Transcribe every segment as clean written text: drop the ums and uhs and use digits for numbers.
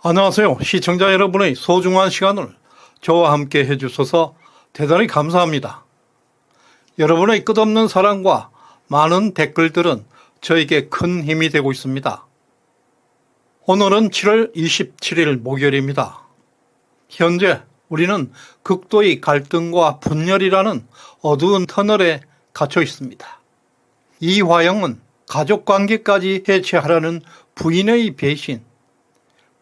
안녕하세요. 시청자 여러분의 소중한 시간을 저와 함께 해주셔서 대단히 감사합니다. 여러분의 끝없는 사랑과 많은 댓글들은 저에게 큰 힘이 되고 있습니다. 오늘은 7월 27일 목요일입니다. 현재 우리는 극도의 갈등과 분열이라는 어두운 터널에 갇혀 있습니다. 이화영은 가족관계까지 해체하라는 부인의 배신,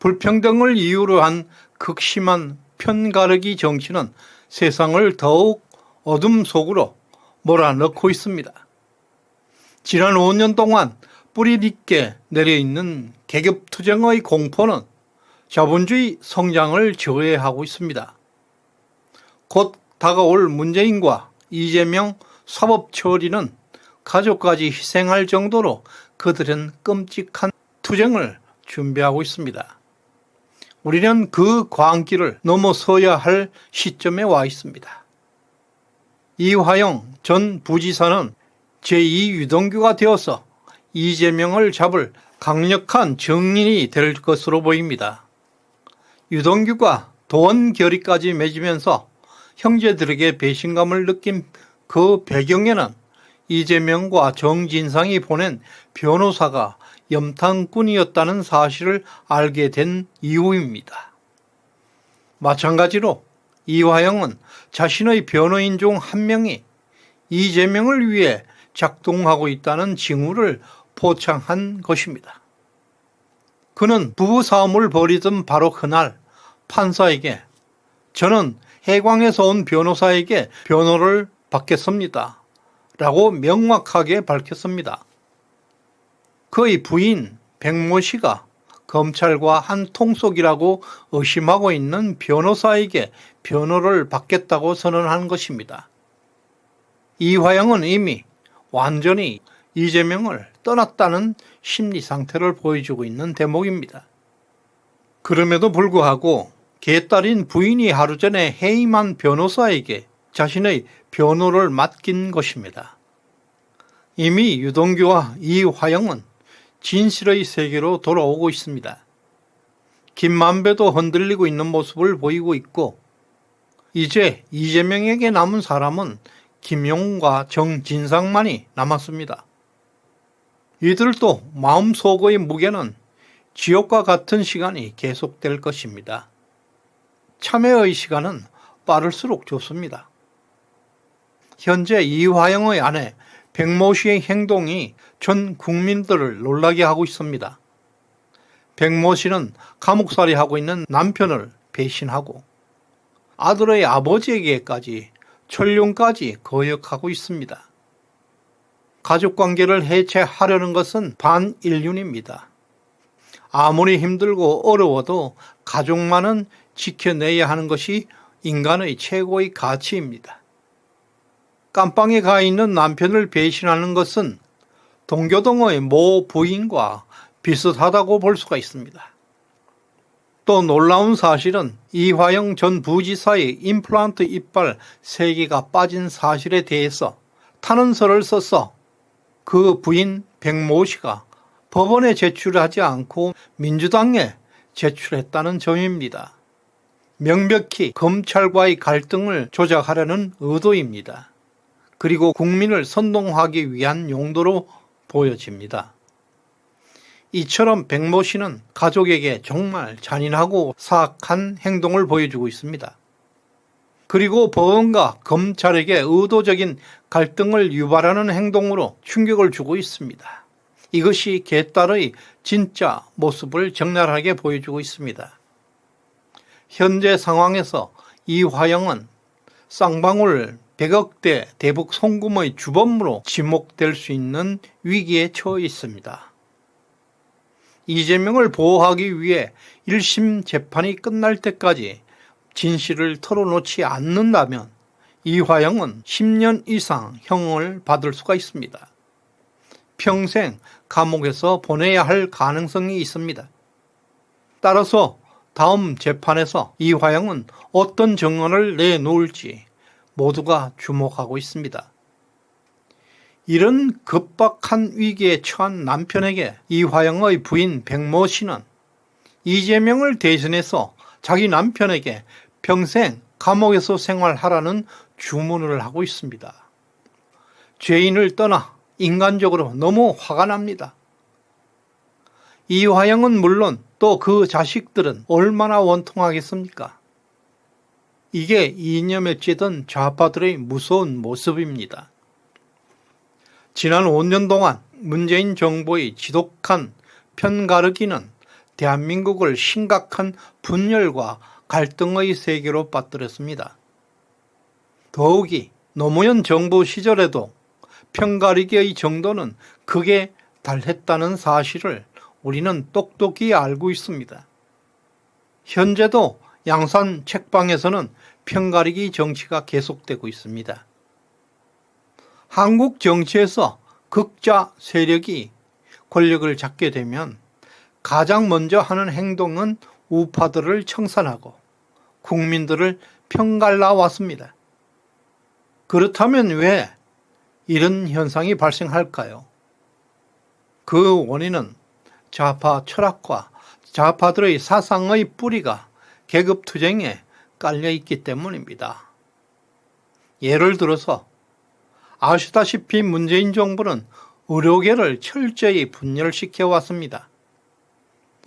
불평등을 이유로 한 극심한 편가르기 정치는 세상을 더욱 어둠 속으로 몰아넣고 있습니다. 지난 5년 동안 뿌리 깊게 내려있는 계급투쟁의 공포는 자본주의 성장을 저해하고 있습니다. 곧 다가올 문재인과 이재명 사법처리는 가족까지 희생할 정도로 그들은 끔찍한 투쟁을 준비하고 있습니다. 우리는 그 광기를 넘어서야 할 시점에 와 있습니다. 이화영 전 부지사는 제2 유동규가 되어서 이재명을 잡을 강력한 정인이 될 것으로 보입니다. 유동규가 도원 결의까지 맺으면서 형제들에게 배신감을 느낀 그 배경에는 이재명과 정진상이 보낸 변호사가 염탐꾼이었다는 사실을 알게 된 이후입니다. 마찬가지로 이화영은 자신의 변호인 중 한 명이 이재명을 위해 작동하고 있다는 징후를 포착한 것입니다. 그는 부부싸움을 벌이던 바로 그날 판사에게 저는 해광에서 온 변호사에게 변호를 받겠습니다 라고 명확하게 밝혔습니다. 그의 부인 백모 씨가 검찰과 한 통속이라고 의심하고 있는 변호사에게 변호를 받겠다고 선언한 것입니다. 이화영은 이미 완전히 이재명을 떠났다는 심리 상태를 보여주고 있는 대목입니다. 그럼에도 불구하고 개딸인 부인이 하루 전에 해임한 변호사에게 자신의 변호를 맡긴 것입니다. 이미 유동규와 이화영은 진실의 세계로 돌아오고 있습니다. 김만배도 흔들리고 있는 모습을 보이고 있고 이제 이재명에게 남은 사람은 김용과 정진상만이 남았습니다. 이들도 마음속의 무게는 지옥과 같은 시간이 계속될 것입니다. 참회의 시간은 빠를수록 좋습니다. 현재 이화영의 아내 백모 씨의 행동이 전 국민들을 놀라게 하고 있습니다. 백모 씨는 감옥살이 하고 있는 남편을 배신하고 아들의 아버지에게까지 천룡까지 거역하고 있습니다. 가족관계를 해체하려는 것은 반인륜입니다. 아무리 힘들고 어려워도 가족만은 지켜내야 하는 것이 인간의 최고의 가치입니다. 깜빵에 가 있는 남편을 배신하는 것은 동교동의 모 부인과 비슷하다고 볼 수가 있습니다. 또 놀라운 사실은 이화영 전 부지사의 임플란트 이빨 3개가 빠진 사실에 대해서 탄원서를 써서 그 부인 백모 씨가 법원에 제출하지 않고 민주당에 제출했다는 점입니다. 명백히 검찰과의 갈등을 조작하려는 의도입니다. 그리고 국민을 선동하기 위한 용도로 보여집니다. 이처럼 백모 씨는 가족에게 정말 잔인하고 사악한 행동을 보여주고 있습니다. 그리고 법원과 검찰에게 의도적인 갈등을 유발하는 행동으로 충격을 주고 있습니다. 이것이 개딸의 진짜 모습을 적나라하게 보여주고 있습니다. 현재 상황에서 이화영은 쌍방울 100억대 대북 송금의 주범으로 지목될 수 있는 위기에 처해 있습니다. 이재명을 보호하기 위해 1심 재판이 끝날 때까지 진실을 털어놓지 않는다면 이화영은 10년 이상 형을 받을 수가 있습니다. 평생 감옥에서 보내야 할 가능성이 있습니다. 따라서 다음 재판에서 이화영은 어떤 증언을 내놓을지 모두가 주목하고 있습니다. 이런 급박한 위기에 처한 남편에게 이화영의 부인 백모 씨는 이재명을 대신해서 자기 남편에게 평생 감옥에서 생활하라는 주문을 하고 있습니다. 죄인을 떠나 인간적으로 너무 화가 납니다. 이화영은 물론 또 그 자식들은 얼마나 원통하겠습니까? 이게 이념에 찌든 좌파들의 무서운 모습입니다. 지난 5년 동안 문재인 정부의 지독한 편가르기는 대한민국을 심각한 분열과 갈등의 세계로 빠뜨렸습니다. 더욱이 노무현 정부 시절에도 편가르기의 정도는 극에 달했다는 사실을 우리는 똑똑히 알고 있습니다. 현재도 양산 책방에서는 편가르기 정치가 계속되고 있습니다. 한국 정치에서 극좌 세력이 권력을 잡게 되면 가장 먼저 하는 행동은 우파들을 청산하고 국민들을 편갈라 왔습니다. 그렇다면 왜 이런 현상이 발생할까요? 그 원인은 좌파 철학과 좌파들의 사상의 뿌리가 계급투쟁에 깔려있기 때문입니다. 예를 들어서 아시다시피 문재인 정부는 의료계를 철저히 분열시켜 왔습니다.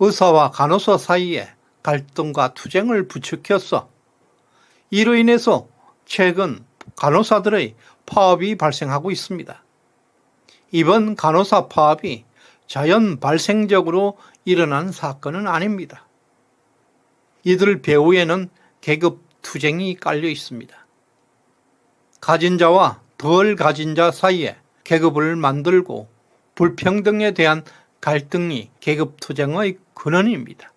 의사와 간호사 사이에 갈등과 투쟁을 부추겼어. 이로 인해서 최근 간호사들의 파업이 발생하고 있습니다. 이번 간호사 파업이 자연 발생적으로 일어난 사건은 아닙니다. 이들 배후에는 계급 투쟁이 깔려 있습니다. 가진 자와 덜 가진 자 사이에 계급을 만들고 불평등에 대한 갈등이 계급 투쟁의 근원입니다.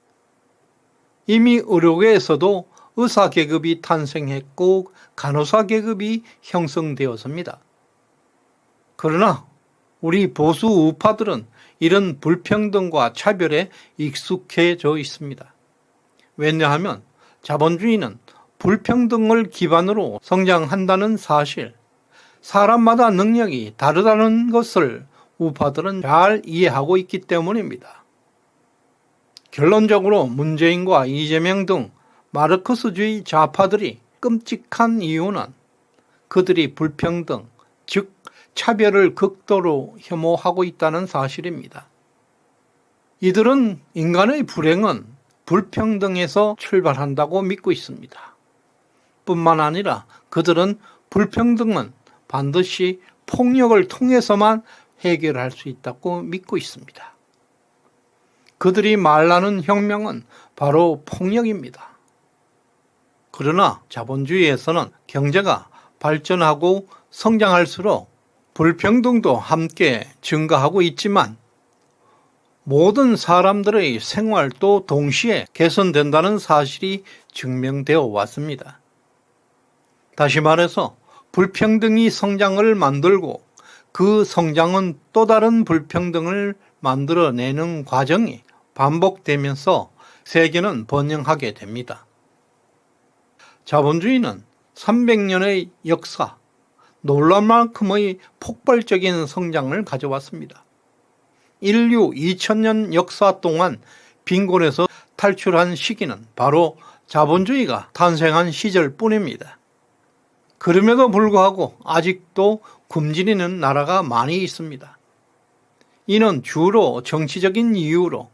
이미 의료계에서도 의사 계급이 탄생했고 간호사 계급이 형성되었습니다. 그러나 우리 보수 우파들은 이런 불평등과 차별에 익숙해져 있습니다. 왜냐하면 자본주의는 불평등을 기반으로 성장한다는 사실, 사람마다 능력이 다르다는 것을 우파들은 잘 이해하고 있기 때문입니다. 결론적으로 문재인과 이재명 등 마르크스주의 좌파들이 끔찍한 이유는 그들이 불평등, 즉 차별을 극도로 혐오하고 있다는 사실입니다. 이들은 인간의 불행은 불평등에서 출발한다고 믿고 있습니다. 뿐만 아니라 그들은 불평등은 반드시 폭력을 통해서만 해결할 수 있다고 믿고 있습니다. 그들이 말하는 혁명은 바로 폭력입니다. 그러나 자본주의에서는 경제가 발전하고 성장할수록 불평등도 함께 증가하고 있지만 모든 사람들의 생활도 동시에 개선된다는 사실이 증명되어 왔습니다. 다시 말해서 불평등이 성장을 만들고 그 성장은 또 다른 불평등을 만들어내는 과정이 반복되면서 세계는 번영하게 됩니다. 자본주의는 300년의 역사, 놀랄 만큼의 폭발적인 성장을 가져왔습니다. 인류 2000년 역사 동안 빈곤에서 탈출한 시기는 바로 자본주의가 탄생한 시절뿐입니다. 그럼에도 불구하고 아직도 굶주리는 나라가 많이 있습니다. 이는 주로 정치적인 이유로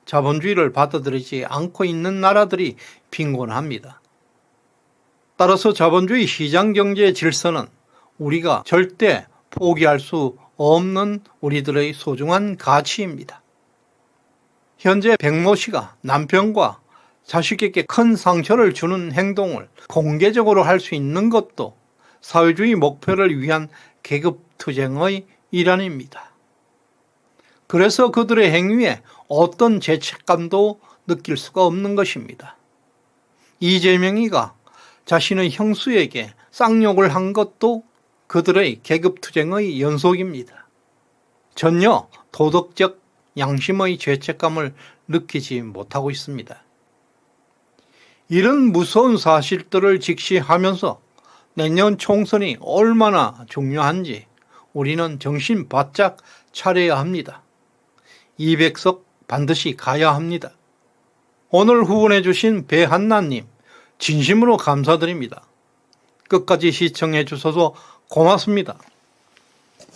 자본주의를 받아들이지 않고 있는 나라들이 빈곤합니다. 따라서 자본주의 시장경제 질서는 우리가 절대 포기할 수 없는 우리들의 소중한 가치입니다. 현재 백모 씨가 남편과 자식에게 큰 상처를 주는 행동을 공개적으로 할 수 있는 것도 사회주의 목표를 위한 계급투쟁의 일환입니다. 그래서 그들의 행위에 어떤 죄책감도 느낄 수가 없는 것입니다. 이재명이가 자신의 형수에게 쌍욕을 한 것도 그들의 계급투쟁의 연속입니다. 전혀 도덕적 양심의 죄책감을 느끼지 못하고 있습니다. 이런 무서운 사실들을 직시하면서 내년 총선이 얼마나 중요한지 우리는 정신 바짝 차려야 합니다. 200석 반드시 가야 합니다. 오늘 후원해 주신 배한나님 진심으로 감사드립니다. 끝까지 시청해 주셔서 고맙습니다.